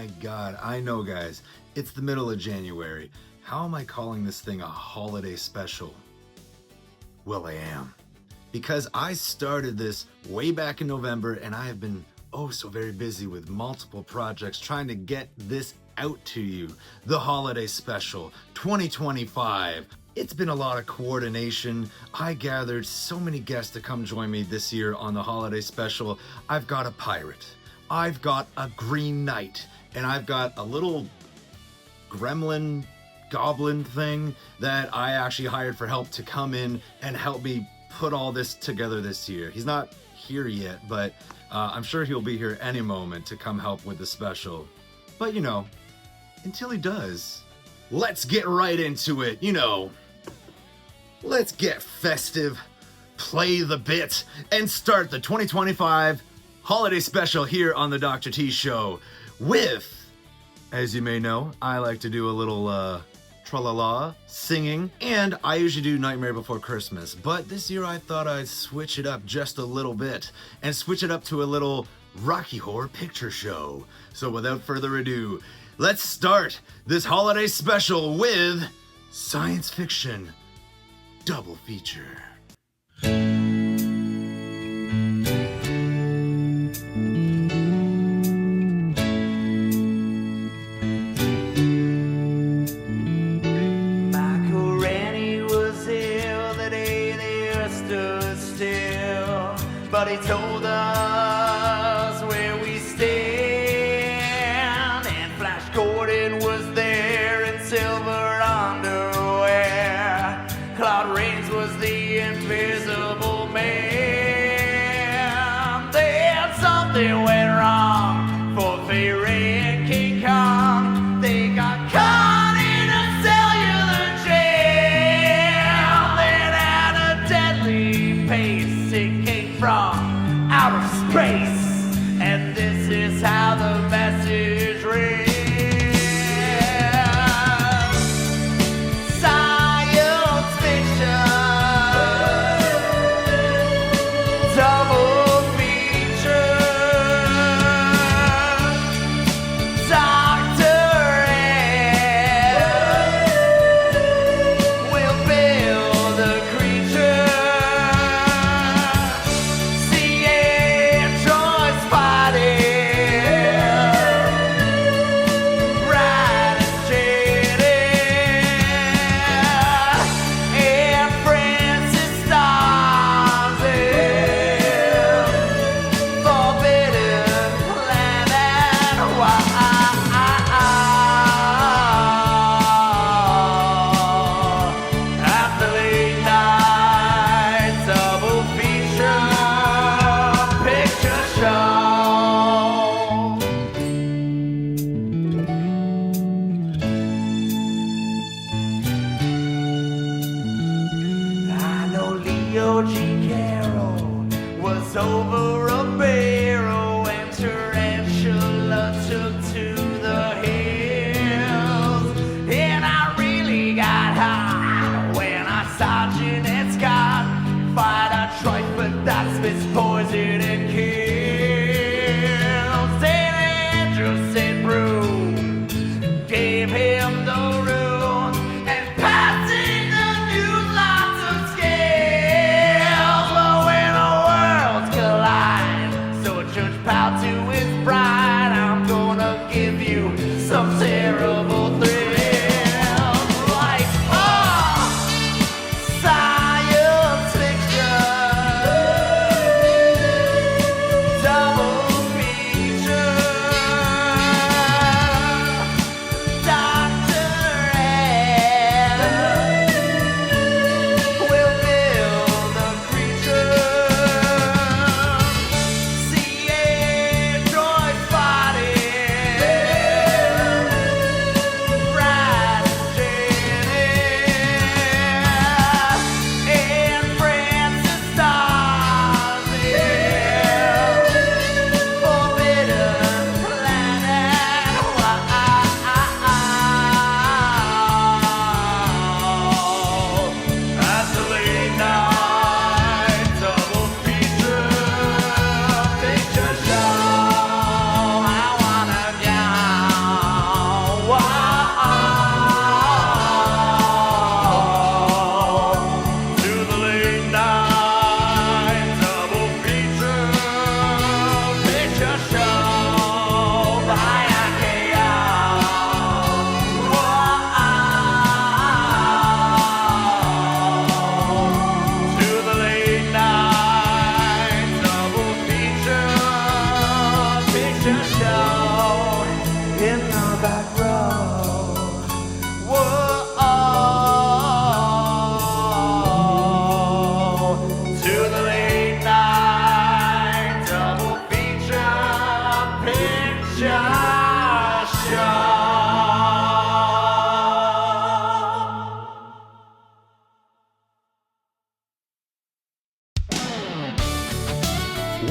my God. I know, guys. It's the middle of January. How am I calling this thing a holiday special? Well, I am. Because I started this way back in November, and I have been oh so very busy with multiple projects trying to get this out to you. The holiday special 2025. It's been a lot of coordination. I gathered so many guests to come join me this year on the holiday special. I've got a pirate, I've got a green knight, and I've got a little gremlin goblin thing that I actually hired for help to come in and help me put all this together this year. He's not here yet, but I'm sure he'll be here any moment to come help with the special. But you know, until he does, let's get right into it. You know, let's get festive, play the bit, and start the 2025 holiday special here on the Dr. T Show with, as you may know, I like to do a little tra-la-la singing, and I usually do Nightmare Before Christmas, but this year I thought I'd switch it up just a little bit and switch it up to a little Rocky Horror Picture Show. So without further ado, let's start this holiday special with science fiction double feature. But he told us where we stand, and Flash Gordon was there in silver underwear. Claude Rains was the invisible man. Then something went wrong for Fairy and King Kong. They got caught in a cellular jail. Then at a deadly pace it came from outer space, and this is how the message reads. Science fiction double feature. Dr. Ed will build a creature. Over a barrel and tarantula took to the hills, and I really got high when I saw Jeanette Scott fight a trifle that's Miss Poison and kills. St. Andrew St. Brew gave him the rune, and passing the news lots of scale.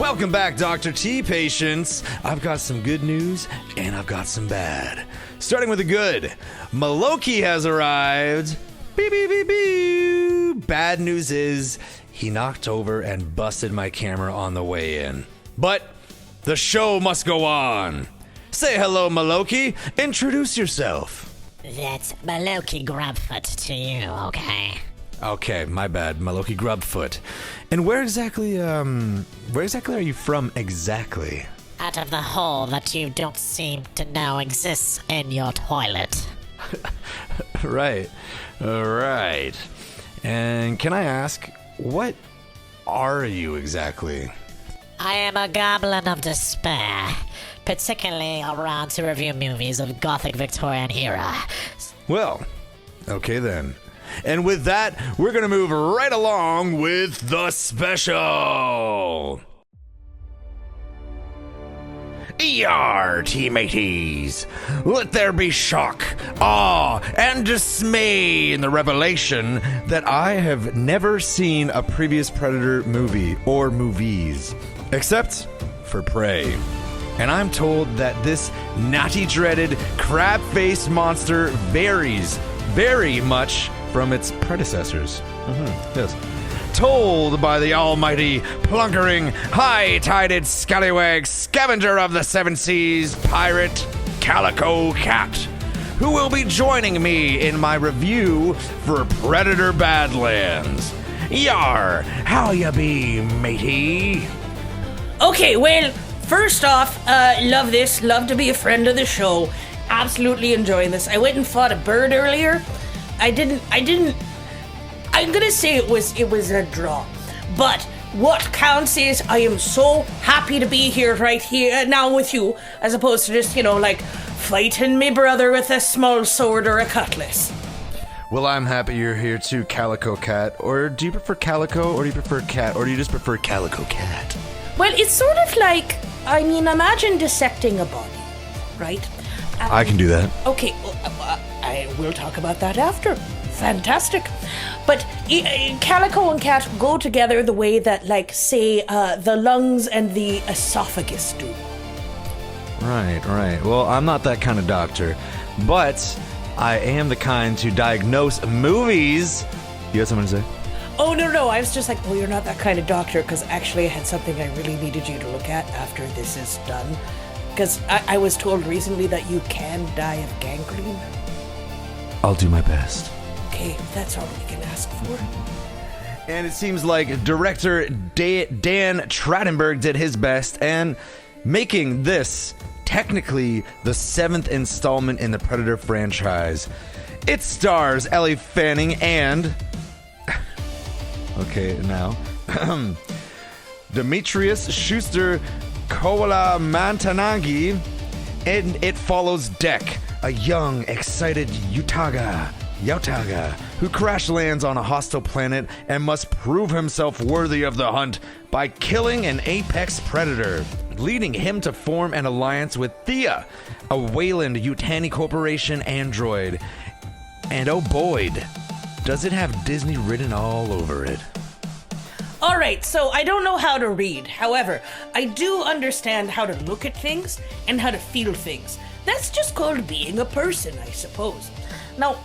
Welcome back, Dr. T patients. I've got some good news and I've got some bad. Starting with the good, Maloki has arrived. Beep, beep, beep, beep. Bad news is he knocked over and busted my camera on the way in. But the show must go on. Say hello, Maloki. Introduce yourself. That's Maloki Grubfoot to you, okay? Okay, my bad, Maloki Grubfoot. And where exactly are you from exactly? Out of the hole that you don't seem to know exists in your toilet. Right. And can I ask, what are you exactly? I am a goblin of despair, particularly around to review movies of Gothic Victorian era. Well, okay then. And with that, we're going to move right along with the special. Yar, teammates! Let there be shock, awe, and dismay in the revelation that I have never seen a previous Predator movie or movies, except for Prey. And I'm told that this natty dreaded crab-faced monster varies very much from its predecessors. Yes. Told by the almighty, plunkering, high-tided scallywag scavenger of the seven seas, pirate Calico Kat, who will be joining me in my review for Predator Badlands. Yar, how ya be, matey? Okay, well, first off, love this, love to be a friend of the show. Absolutely enjoying this. I went and fought a bird earlier. I'm gonna say it was a draw. But what counts is I am so happy to be here right here now with you, as opposed to just, like fighting my brother with a small sword or a cutlass. Well, I'm happy you're here too, Calico Kat. Or do you prefer Calico, or do you prefer Cat, or do you just prefer Calico Kat? Well, it's sort of like, imagine dissecting a body, right? I can do that. Okay, I will talk about that after. Fantastic. But Calico and Cat go together the way that, say, the lungs and the esophagus do. Right. Well, I'm not that kind of doctor, but I am the kind to diagnose movies. You had something to say? Oh, no, I was just like, well, you're not that kind of doctor, because actually I had something I really needed you to look at after this is done. Because I was told recently that you can die of gangrene. I'll do my best. Okay, that's all we can ask for. And it seems like director Dan Trachtenberg did his best, and making this technically the 7th installment in the Predator franchise. It stars Ellie Fanning and... okay, now... Demetrius Schuster Koala Mantanagi, and it follows Deck, a young, excited Yautaga, who crash lands on a hostile planet and must prove himself worthy of the hunt by killing an apex predator, leading him to form an alliance with Thea, a Wayland Yutani Corporation android. And oh boy, does it have Disney written all over it. Alright, so I don't know how to read. However, I do understand how to look at things and how to feel things. That's just called being a person, I suppose. Now,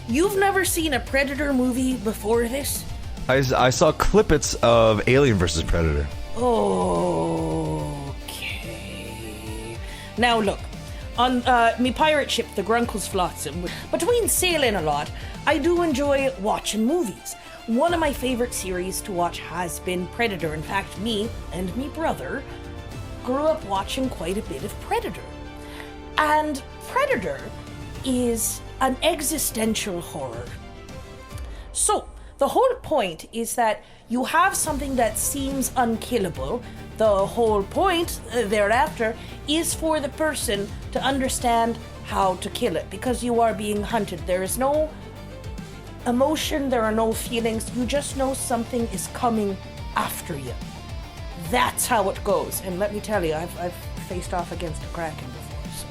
you've never seen a Predator movie before this? I saw clippets of Alien vs. Predator. Okay. Now look, on me pirate ship, the Grunkle's Flotsam, between sailing a lot, I do enjoy watching movies. One of my favorite series to watch has been Predator. In fact, me and me brother grew up watching quite a bit of Predator. And Predator is an existential horror. So, the whole point is that you have something that seems unkillable. The whole point thereafter is for the person to understand how to kill it, because you are being hunted. There is no emotion, there are no feelings, you just know something is coming after you. That's how it goes. And let me tell you, I've faced off against a Kraken before, so.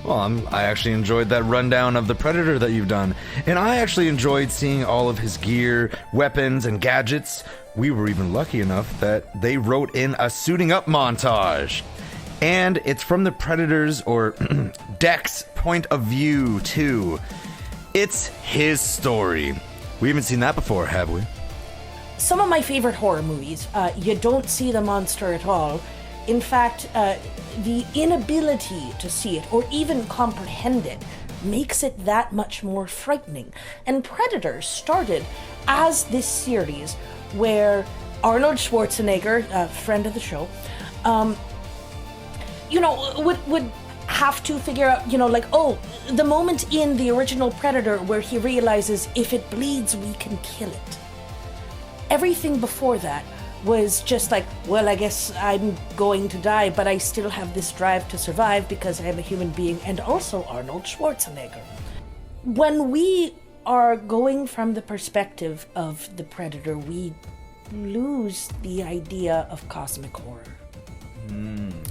Well, I actually enjoyed that rundown of the Predator that you've done, and I actually enjoyed seeing all of his gear, weapons, and gadgets. we were even lucky enough that they wrote in a suiting up montage. And it's from the Predator's, or Deck's, point of view, too. It's his story. We haven't seen that before, have we? Some of my favorite horror movies, you don't see the monster at all. In fact, the inability to see it or even comprehend it makes it that much more frightening. And Predator started as this series where Arnold Schwarzenegger, a friend of the show, would have to figure out, the moment in the original Predator where he realizes if it bleeds, we can kill it. Everything before that was just like, well, I guess I'm going to die, but I still have this drive to survive because I am a human being and also Arnold Schwarzenegger. When we are going from the perspective of the Predator, we lose the idea of cosmic horror.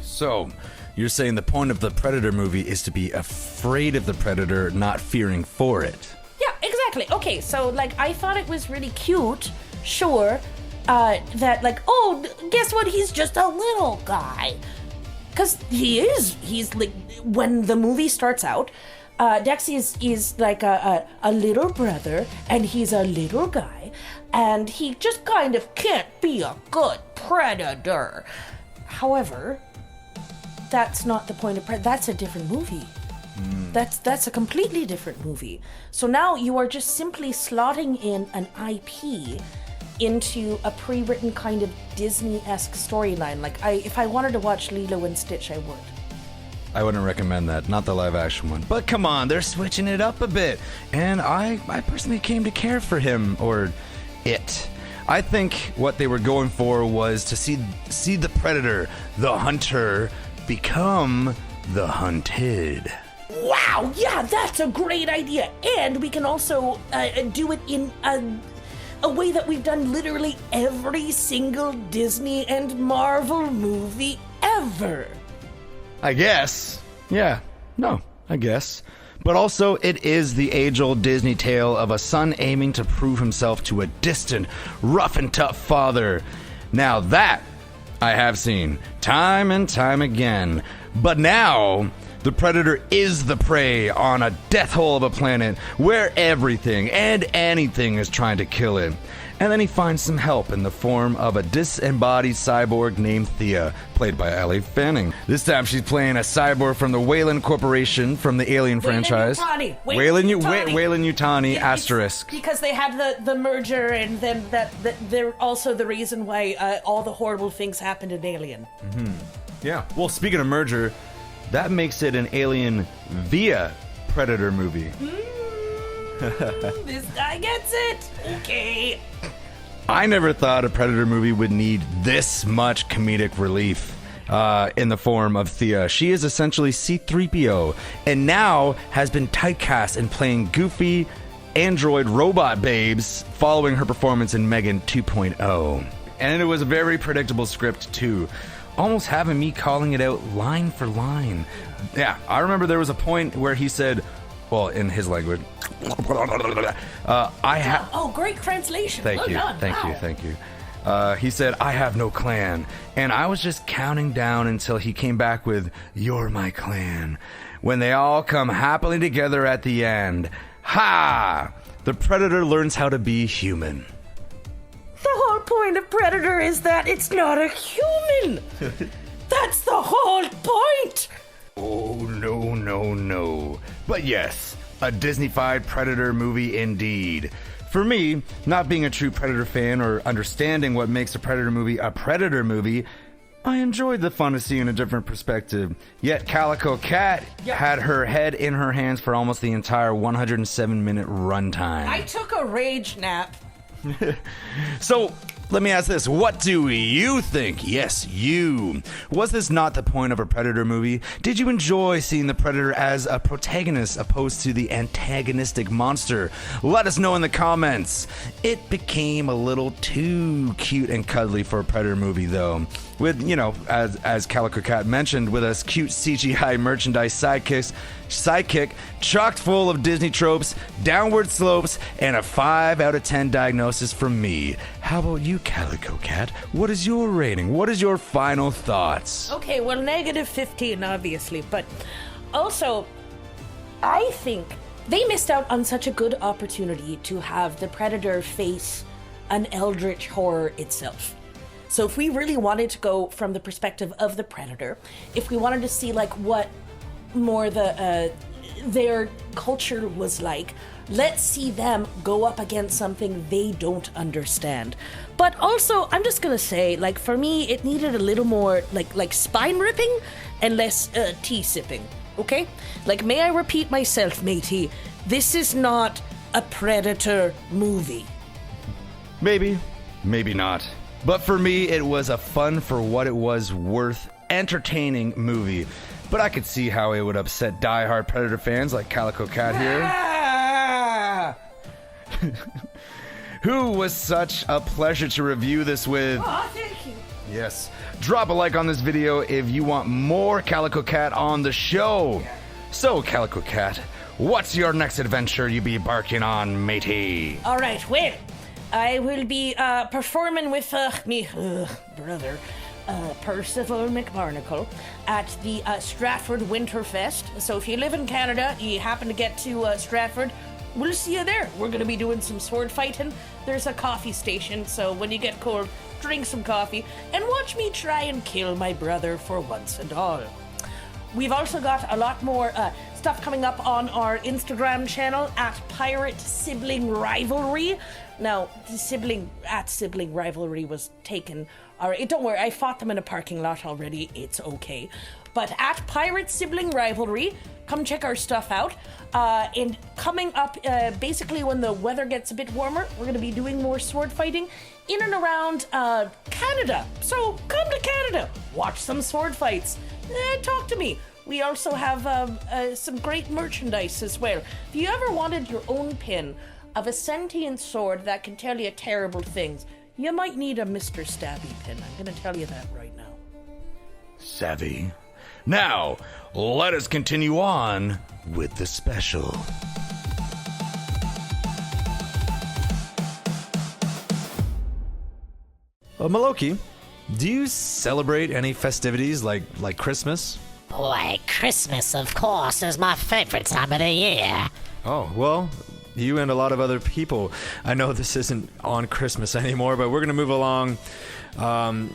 So, you're saying the point of the Predator movie is to be afraid of the Predator, not fearing for it. Yeah, exactly. Okay, so, I thought it was really cute, sure, that, guess what? He's just a little guy. Because he's when the movie starts out, Dex is like a little brother, and he's a little guy, and he just kind of can't be a good predator. However, that's not the point of that's a different movie. That's a completely different movie. So now you are just simply slotting in an IP into a pre-written kind of Disney-esque storyline. If I wanted to watch Lilo and Stitch, I would. I wouldn't recommend that, not the live-action one. But come on, they're switching it up a bit. And I personally came to care for him, or it. I think what they were going for was to see the Predator, the hunter, become the hunted. Wow, yeah, that's a great idea. And we can also do it in a way that we've done literally every single Disney and Marvel movie ever. I guess. Yeah. No, I guess. But also, it is the age-old Disney tale of a son aiming to prove himself to a distant, rough and tough father. Now that I have seen time and time again. But now, the Predator is the prey on a death hole of a planet where everything and anything is trying to kill it. And then he finds some help in the form of a disembodied cyborg named Thea, played by Ellie Fanning. This time she's playing a cyborg from the Weyland Corporation from the Alien franchise. Weyland-Yutani, asterisk. Because they had the merger, and then that they're also the reason why all the horrible things happened in Alien. Mm-hmm. Yeah. Well, speaking of merger, that makes it an Alien via Predator movie. This guy gets it. Okay. I never thought a Predator movie would need this much comedic relief in the form of Thea. She is essentially C-3PO and now has been typecast in playing goofy android robot babes following her performance in Megan 2.0. And it was a very predictable script too, almost having me calling it out line for line. Yeah, I remember there was a point where he said, well, in his language, great translation. Thank you. He said, I have no clan. And I was just counting down until he came back with, you're my clan. When they all come happily together at the end. Ha! The Predator learns how to be human. The whole point of Predator is that it's not a human. That's the whole point. Oh, no. But yes, a Disney-fied Predator movie indeed. For me, not being a true Predator fan or understanding what makes a Predator movie, I enjoyed the fun of seeing a different perspective. Yet Calico Kat had her head in her hands for almost the entire 107-minute runtime. I took a rage nap. So, let me ask this. What do you think? Yes, you. Was this not the point of a Predator movie? Did you enjoy seeing the Predator as a protagonist opposed to the antagonistic monster? Let us know in the comments. It became a little too cute and cuddly for a Predator movie, though. With, as Calico Kat mentioned, with us cute CGI merchandise sidekick chocked full of Disney tropes, downward slopes, and a 5 out of 10 diagnosis from me. How about you, Calico Kat? What is your rating? What is your final thoughts? Okay, well, negative 15, obviously, but also, I think they missed out on such a good opportunity to have the Predator face an eldritch horror itself. So if we really wanted to go from the perspective of the Predator, if we wanted to see like what more their culture was like, let's see them go up against something they don't understand. But also, I'm just gonna say, like, for me, it needed a little more like spine ripping and less tea sipping. Okay? Like, may I repeat myself, matey? This is not a Predator movie. Maybe, maybe not. But for me, it was a fun for what it was worth, entertaining movie. But I could see how it would upset diehard Predator fans like Calico Kat here. Who was such a pleasure to review this with. Oh, thank you. Yes. Drop a like on this video if you want more Calico Kat on the show. So, Calico Kat, what's your next adventure you be embarking on, matey? All right, well, I will be performing with me brother, Percival McBarnacle, at the Stratford Winterfest. So if you live in Canada, you happen to get to Stratford, we'll see you there. We're going to be doing some sword fighting. There's a coffee station, so when you get cold, drink some coffee and watch me try and kill my brother for once and all. We've also got a lot more stuff coming up on our Instagram channel at Pirate Sibling Rivalry. Now, the sibling rivalry was taken. All right, don't worry, I fought them in a parking lot already. It's okay. But at Pirate Sibling Rivalry, come check our stuff out. And coming up, basically when the weather gets a bit warmer, we're going to be doing more sword fighting in and around Canada. So come to Canada, watch some sword fights, talk to me. We also have some great merchandise as well. If you ever wanted your own pin of a sentient sword that can tell you terrible things, you might need a Mr. Stabby pin. I'm going to tell you that right now. Savvy. Now, let us continue on with the special. Maloki, do you celebrate any festivities like Christmas? Boy, Christmas, of course, is my favorite time of the year. Oh, well, you and a lot of other people. I know this isn't on Christmas anymore, but we're going to move along.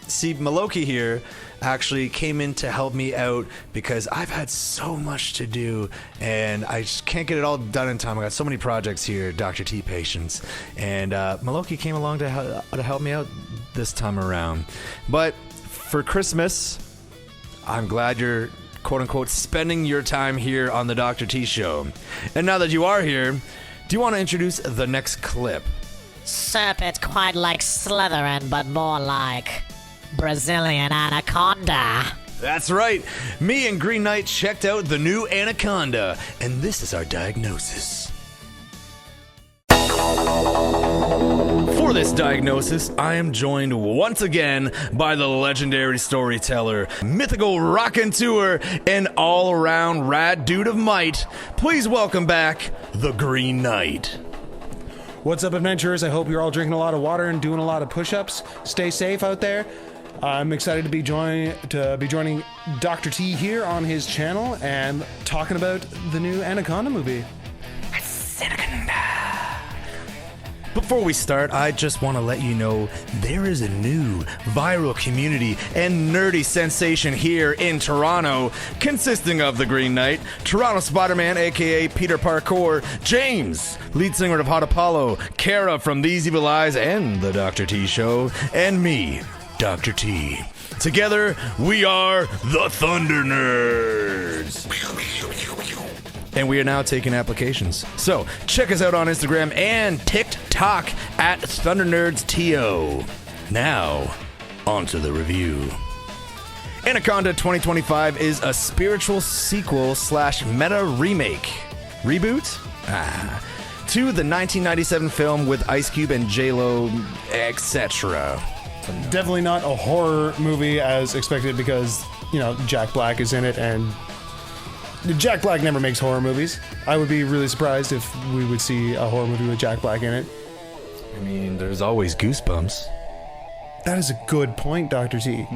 See, Maloki here actually came in to help me out because I've had so much to do and I just can't get it all done in time. I got so many projects here, Dr. T patients, and Maloki came along to help me out this time around. But for Christmas, I'm glad you're quote-unquote spending your time here on the Dr. T show. And now that you are here, do you want to introduce the next clip? Serpent quite like Slytherin, but more like Brazilian anaconda. That's right. Me and Green Knight checked out the new Anaconda, and this is our diagnosis. For this diagnosis, I am joined once again by the legendary storyteller, mythical raconteur, and all-around rad dude of might. Please welcome back the Green Knight. What's up, adventurers? I hope you're all drinking a lot of water and doing a lot of push-ups. Stay safe out there. I'm excited to be joining Dr. T here on his channel and talking about the new Anaconda movie. Before we start, I just want to let you know there is a new viral community and nerdy sensation here in Toronto, consisting of the Green Knight, Toronto Spider-Man, aka Peter Parkour, James, lead singer of Hot Apollo, Kara from These Evil Eyes and the Dr. T Show, and me, Dr. T. Together, we are the Thunder Nerds. And we are now taking applications. So, check us out on Instagram and TikTok at ThunderNerdsTO. Now, on to the review. Anaconda 2025 is a spiritual sequel / meta remake. Reboot? To the 1997 film with Ice Cube and J-Lo, etc. Definitely not a horror movie as expected because, Jack Black is in it, and Jack Black never makes horror movies. I would be really surprised if we would see a horror movie with Jack Black in it. I mean, there's always Goosebumps. That is a good point, Dr. T.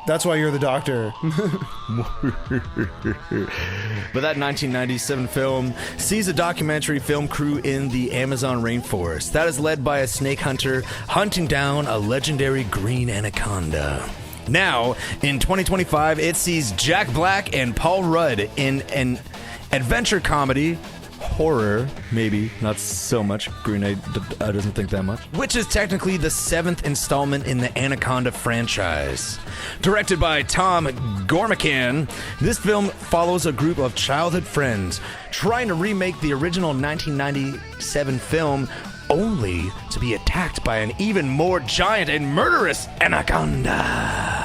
That's why you're the doctor. But that 1997 film sees a documentary film crew in the Amazon rainforest that is led by a snake hunter hunting down a legendary green anaconda. Now, in 2025, it sees Jack Black and Paul Rudd in an adventure comedy, horror, maybe, not so much. Green Knight doesn't think that much. Which is technically the 7th installment in the Anaconda franchise. Directed by Tom Gormican, this film follows a group of childhood friends trying to remake the original 1997 film, only to be attacked by an even more giant and murderous anaconda.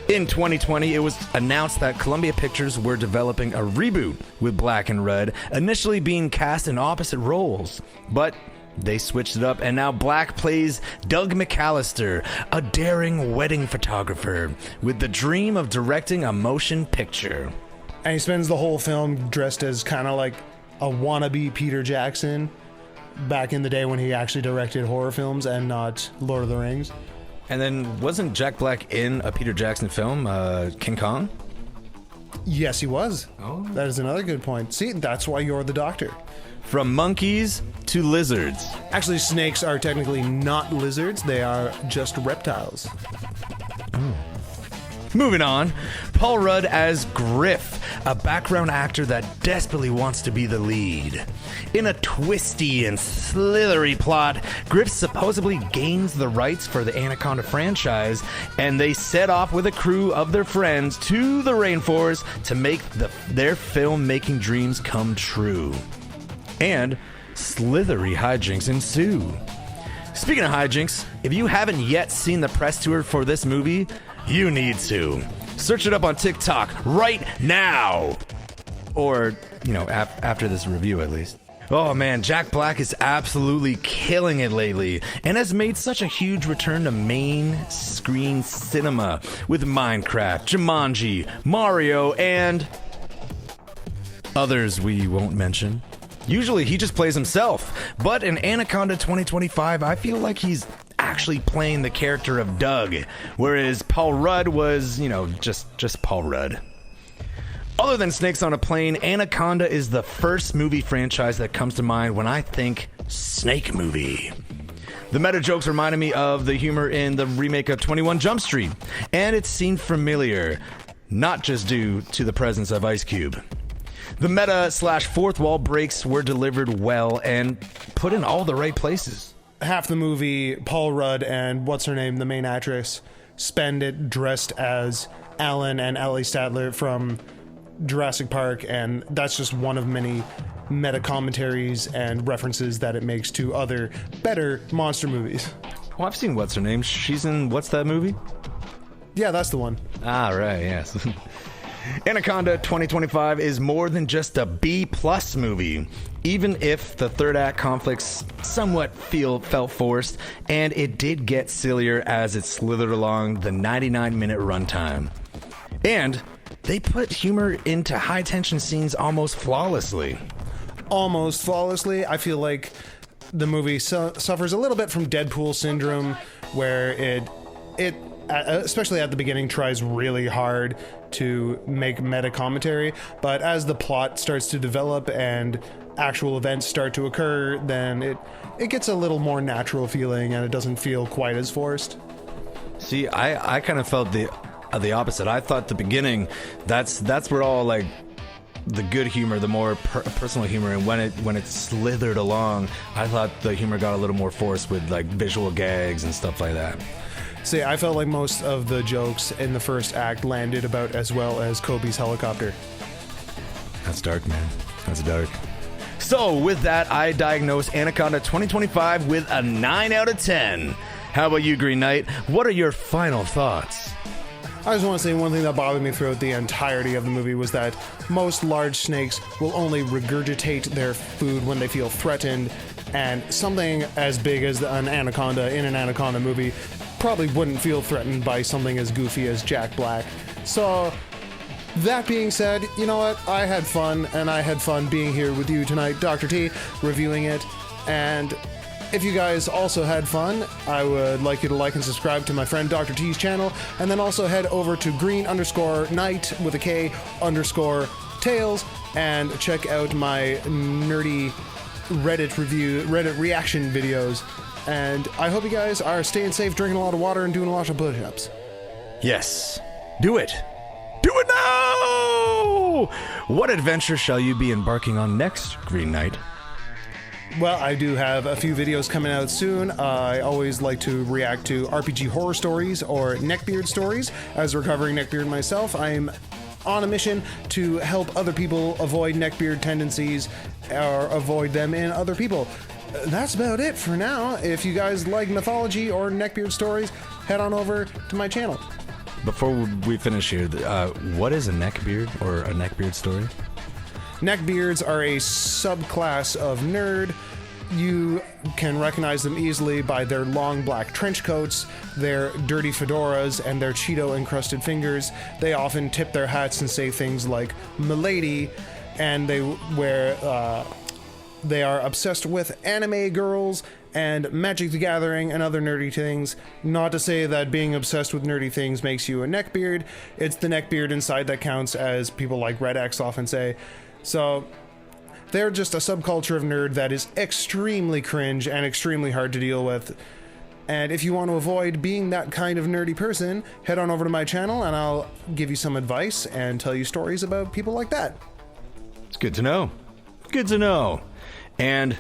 In 2020, it was announced that Columbia Pictures were developing a reboot with Black and Rudd, initially being cast in opposite roles. But they switched it up, and now Black plays Doug McAllister, a daring wedding photographer with the dream of directing a motion picture. And he spends the whole film dressed as kind of like a wannabe Peter Jackson back in the day when he actually directed horror films and not Lord of the Rings. And then wasn't Jack Black in a Peter Jackson film, King Kong? Yes, he was. Oh. That is another good point. See, that's why you're the doctor. From monkeys to lizards. Actually, snakes are technically not lizards. They are just reptiles. Moving on, Paul Rudd as Griff, a background actor that desperately wants to be the lead. In a twisty and slithery plot, Griff supposedly gains the rights for the Anaconda franchise, and they set off with a crew of their friends to the rainforest to make their filmmaking dreams come true. And slithery hijinks ensue. Speaking of hijinks, if you haven't yet seen the press tour for this movie, you need to. Search it up on TikTok right now. Or, after this review at least. Oh man, Jack Black is absolutely killing it lately and has made such a huge return to main screen cinema with Minecraft, Jumanji, Mario, and others we won't mention. Usually he just plays himself, but in Anaconda 2025, I feel like he's actually playing the character of Doug, whereas Paul Rudd was, just Paul Rudd. Other than Snakes on a Plane, Anaconda is the first movie franchise that comes to mind when I think snake movie. The meta jokes reminded me of the humor in the remake of 21 Jump Street, and it seemed familiar, not just due to the presence of Ice Cube. The meta/fourth wall breaks were delivered well and put in all the right places. Half the movie, Paul Rudd and what's her name, the main actress, spend it dressed as Alan and Ellie Statler from Jurassic Park, and that's just one of many meta commentaries and references that it makes to other better monster movies. Oh, I've seen what's her name. She's in what's that movie? Yeah, that's the one. Ah, right, yes. Anaconda 2025 is more than just a B+ movie, even if the third act conflicts somewhat felt forced, and it did get sillier as it slithered along the 99-minute runtime. And they put humor into high-tension scenes almost flawlessly. Almost flawlessly. I feel like the movie suffers a little bit from Deadpool syndrome, where it especially at the beginning tries really hard to make meta commentary, but as the plot starts to develop and actual events start to occur, then it gets a little more natural feeling and it doesn't feel quite as forced. See, I kind of felt the opposite. I thought the beginning, that's where all like the good humor, the more personal humor, and when it slithered along, I thought the humor got a little more forced with like visual gags and stuff like that. See, I felt like most of the jokes in the first act landed about as well as Kobe's helicopter. That's dark, man. That's dark. So, with that, I diagnose Anaconda 2025 with a 9 out of 10. How about you, Green Knight? What are your final thoughts? I just want to say one thing that bothered me throughout the entirety of the movie was that most large snakes will only regurgitate their food when they feel threatened, and something as big as an anaconda in an anaconda movie probably wouldn't feel threatened by something as goofy as Jack Black. So, that being said, you know what? I had fun, and I had fun being here with you tonight, Dr. T, reviewing it, and if you guys also had fun, I would like you to like and subscribe to my friend Dr. T's channel, and then also head over to green_night with a K _tails and check out my nerdy Reddit reaction videos. And I hope you guys are staying safe, drinking a lot of water, and doing a lot of push-ups. Yes. Do it. Do it now! What adventure shall you be embarking on next, Green Knight? Well, I do have a few videos coming out soon. I always like to react to RPG horror stories or neckbeard stories. As a recovering neckbeard myself, I'm on a mission to help other people avoid neckbeard tendencies or avoid them in other people. That's about it for now. If you guys like mythology or neckbeard stories, head on over to my channel. Before we finish here, what is a neckbeard or a neckbeard story? Neckbeards are a subclass of nerd. You can recognize them easily by their long black trench coats, their dirty fedoras, and their Cheeto-encrusted fingers. They often tip their hats and say things like "Milady," and they are obsessed with anime girls and Magic the Gathering and other nerdy things. Not to say that being obsessed with nerdy things makes you a neckbeard. It's the neckbeard inside that counts, as people like Red X often say. So they're just a subculture of nerd that is extremely cringe and extremely hard to deal with. And if you want to avoid being that kind of nerdy person, head on over to my channel and I'll give you some advice and tell you stories about people like that. It's good to know. Good to know. And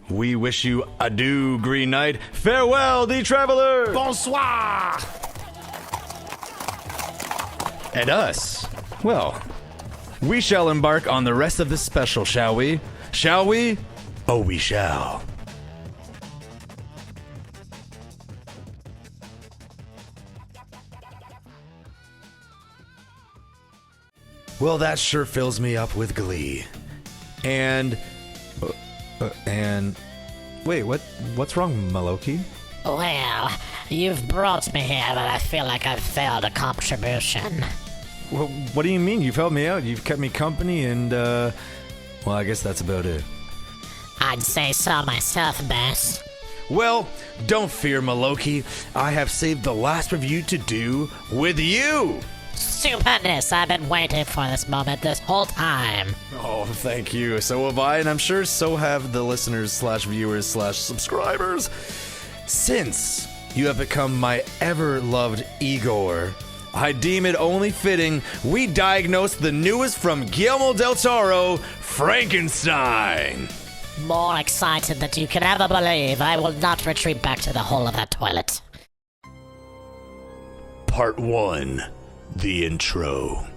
we wish you adieu, Green Knight. Farewell, the Traveler! Bonsoir! And us, well, we shall embark on the rest of this special, shall we? Shall we? Oh, we shall. Well, that sure fills me up with glee. And wait, what's wrong, Maloki? Well, you've brought me here, but I feel like I've failed a contribution. Well, what do you mean? You've helped me out. You've kept me company, and well, I guess that's about it. I'd say so myself, Bess. Well, don't fear, Maloki. I have saved the last review to do with you. Stupendous! I've been waiting for this moment this whole time. Oh, thank you. So have I, and I'm sure so have the listeners/viewers/subscribers. Since you have become my ever-loved Igor, I deem it only fitting we diagnose the newest from Guillermo del Toro, Frankenstein. More excited than you can ever believe. I will not retreat back to the hole of that toilet. Part 1. The intro.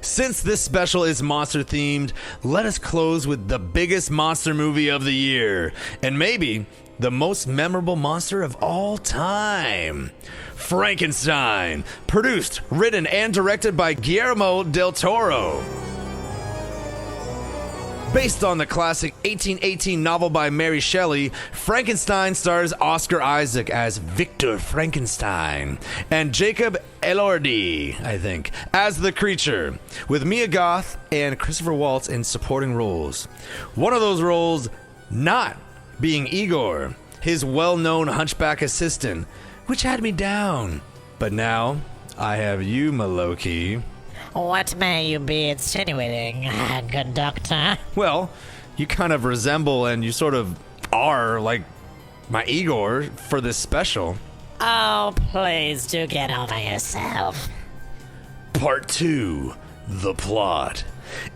Since this special is monster themed, let us close with the biggest monster movie of the year, and maybe the most memorable monster of all time. Frankenstein, produced, written, and directed by Guillermo del Toro. Based on the classic 1818 novel by Mary Shelley, Frankenstein stars Oscar Isaac as Victor Frankenstein and Jacob Elordi, I think, as the creature, with Mia Goth and Christopher Waltz in supporting roles. One of those roles not being Igor, his well-known hunchback assistant, which had me down. But now, I have you, Maloki. What may you be insinuating, good doctor? Well, you kind of resemble and you sort of are like my Igor for this special. Oh, please do get over yourself. Part 2, The Plot.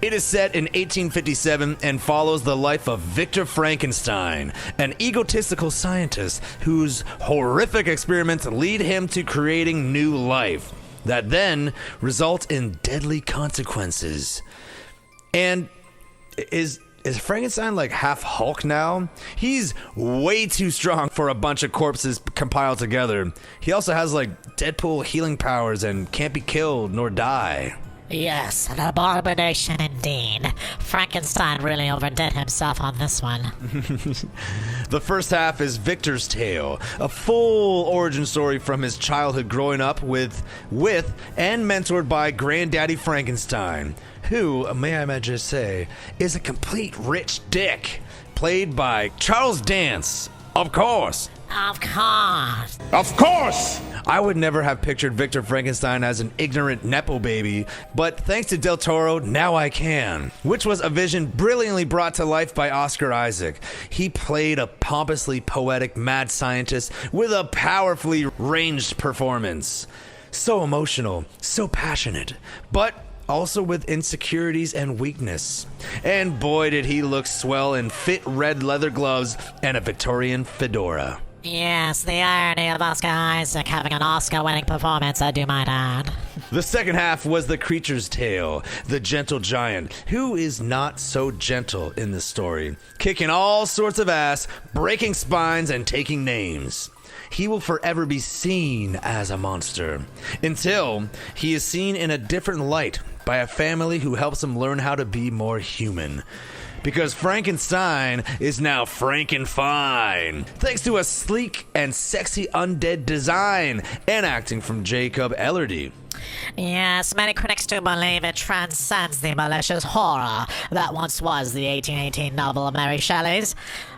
It is set in 1857 and follows the life of Victor Frankenstein, an egotistical scientist whose horrific experiments lead him to creating new life that then result in deadly consequences. And is Frankenstein like half Hulk now? He's way too strong for a bunch of corpses compiled together. He also has like Deadpool healing powers and can't be killed nor die. Yes, an abomination indeed. Frankenstein really overdid himself on this one. The first half is Victor's tale, a full origin story from his childhood growing up with and mentored by Granddaddy Frankenstein, who, may I just say, is a complete rich dick, played by Charles Dance, Of course. Of course. Of course! I would never have pictured Victor Frankenstein as an ignorant Nepo baby, but thanks to Del Toro, now I can. Which was a vision brilliantly brought to life by Oscar Isaac. He played a pompously poetic mad scientist with a powerfully ranged performance. So emotional, so passionate, but also with insecurities and weakness. And boy did he look swell in fit red leather gloves and a Victorian fedora. Yes, the irony of Oscar Isaac having an Oscar-winning performance, I do might add. The second half was the creature's tale, the gentle giant, who is not so gentle in this story, kicking all sorts of ass, breaking spines, and taking names. He will forever be seen as a monster, until he is seen in a different light by a family who helps him learn how to be more human. Because Frankenstein is now Frankenfine, thanks to a sleek and sexy undead design and acting from Jacob Elordi. Yes, many critics do believe it transcends the malicious horror that once was the 1818 novel of Mary Shelley's,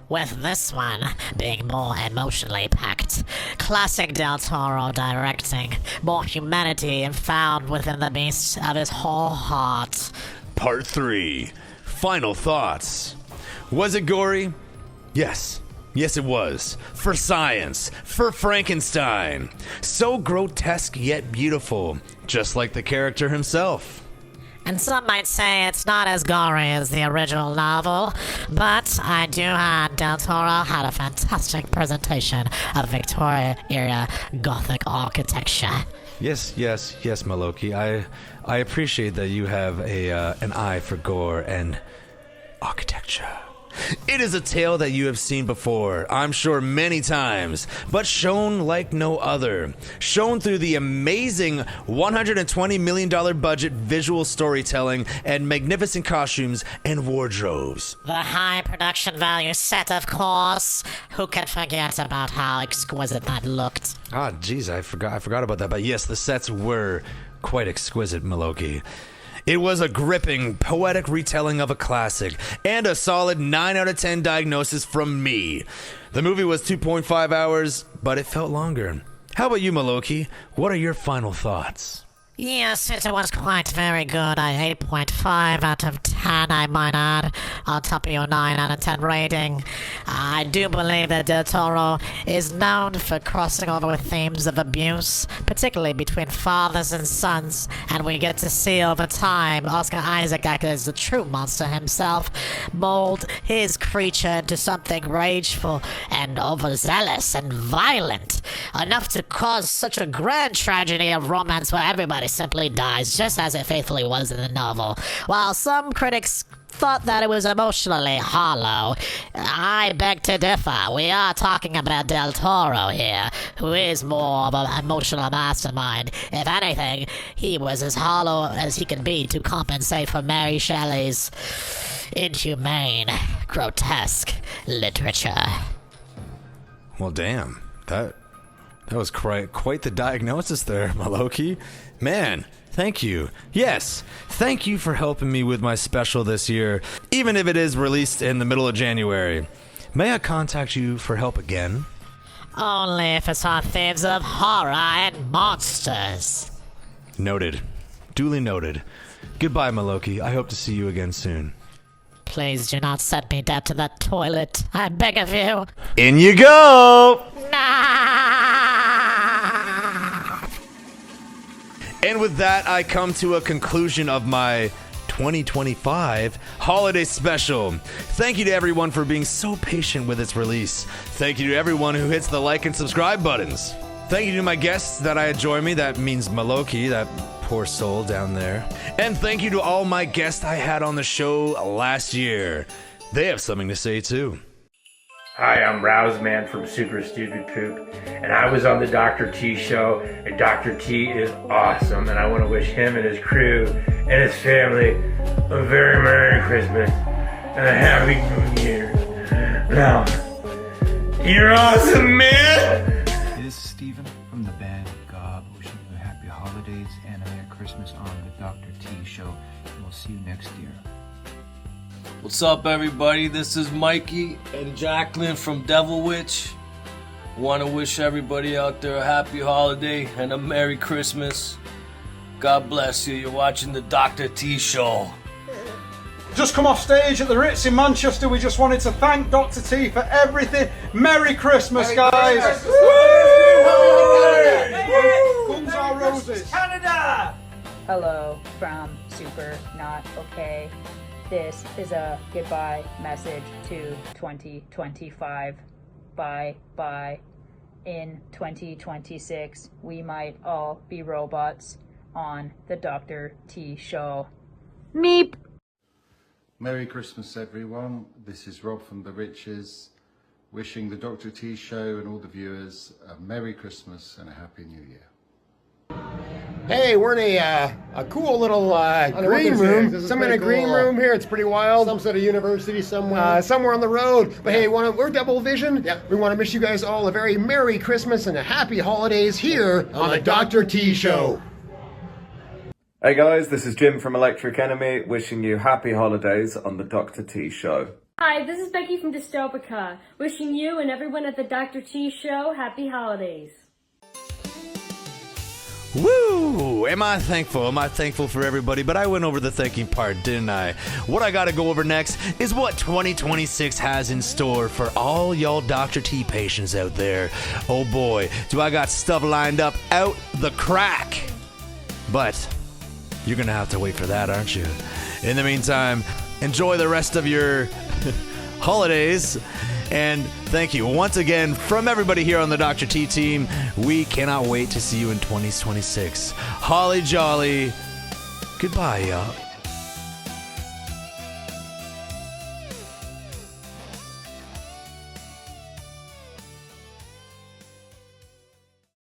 with this one being more emotionally packed. Classic Del Toro directing, more humanity found within the beast of his whole heart. Part 3. Final thoughts. Was it gory? Yes. Yes, it was. For science. For Frankenstein. So grotesque yet beautiful. Just like the character himself. And some might say it's not as gory as the original novel, but I do add Del Toro had a fantastic presentation of Victorian-era Gothic architecture. Yes, Maloki. I appreciate that you have an eye for gore and architecture. It is a tale that you have seen before, I'm sure many times, but shown like no other. Shown through the amazing $120 million budget visual storytelling and magnificent costumes and wardrobes. The high production value set, of course. Who can forget about how exquisite that looked? Ah, geez, I forgot about that. But yes, the sets were quite exquisite, Maloki. It was a gripping, poetic retelling of a classic, and a solid 9 out of 10 diagnosis from me. The movie was 2.5 hours, but it felt longer. How about you, Maloki? What are your final thoughts? Yes, it was quite very good. 8.5 out of 10, I might add, on top of your 9 out of 10 rating. I do believe that Del Toro is known for crossing over with themes of abuse, particularly between fathers and sons, and we get to see over time Oscar Isaac, as the true monster himself, mold his creature into something rageful and overzealous and violent, enough to cause such a grand tragedy of romance where everybody simply dies, just as it faithfully was in the novel. While some critics thought that it was emotionally hollow, I beg to differ. We are talking about Del Toro here, who is more of an emotional mastermind. If anything, he was as hollow as he can be to compensate for Mary Shelley's inhumane, grotesque literature. Well, damn. That was quite the diagnosis there, Maloki. Man, thank you. Yes, thank you for helping me with my special this year, even if it is released in the middle of January. May I contact you for help again? Only if it's on themes of horror and monsters. Noted. Duly noted. Goodbye, Maloki. I hope to see you again soon. Please do not send me down to that toilet. I beg of you. In you go! And with that, I come to a conclusion of my 2025 holiday special. Thank you to everyone for being so patient with its release. Thank you to everyone who hits the like and subscribe buttons. Thank you to my guests that I join me. That means Maloki, that poor soul down there. And thank you to all my guests I had on the show last year. They have something to say too. Hi, I'm Rouseman from Super Stupid Poop, and I was on the Dr. T show, and Dr. T is awesome, and I want to wish him and his crew and his family a very Merry Christmas and a Happy New Year. Now, you're awesome, man! This is Steven from the band Gob, wishing you happy holidays and a Merry Christmas on the Dr. T show, and we'll see you next year. What's up, everybody? This is Mikey and Jacqueline from Devil Witch. Want to wish everybody out there a happy holiday and a Merry Christmas. God bless you. You're watching the Dr. T Show. Just come off stage at the Ritz in Manchester. We just wanted to thank Dr. T for everything. Merry Christmas, guys! Guns N' Roses. Canada! Hello from Super Not Okay. This is a goodbye message to 2025. Bye. In 2026, we might all be robots on the Dr. T Show. Meep! Merry Christmas, everyone. This is Rob from The Riches, wishing the Dr. T Show and all the viewers a Merry Christmas and a Happy New Year. Hey, we're in a cool little green room. Some in a green room here. It's pretty wild. Some sort of university somewhere. Somewhere on the road. But hey, we're Double Vision. Yep. We want to wish you guys all a very Merry Christmas and a Happy Holidays here on the Dr. T Show. Hey guys, this is Jim from Electric Enemy, wishing you happy holidays on the Dr. T Show. Hi, this is Becky from Dystopica, wishing you and everyone at the Dr. T Show happy holidays. Woo! Am I thankful? Am I thankful for everybody? But I went over the thanking part, didn't I? What I gotta go over next is what 2026 has in store for all y'all Dr. T patients out there. Oh boy, do I got stuff lined up out the crack. But you're gonna have to wait for that, aren't you? In the meantime, enjoy the rest of your holidays. And thank you once again from everybody here on the Dr. T team. We cannot wait to see you in 2026. Holly jolly. Goodbye, y'all.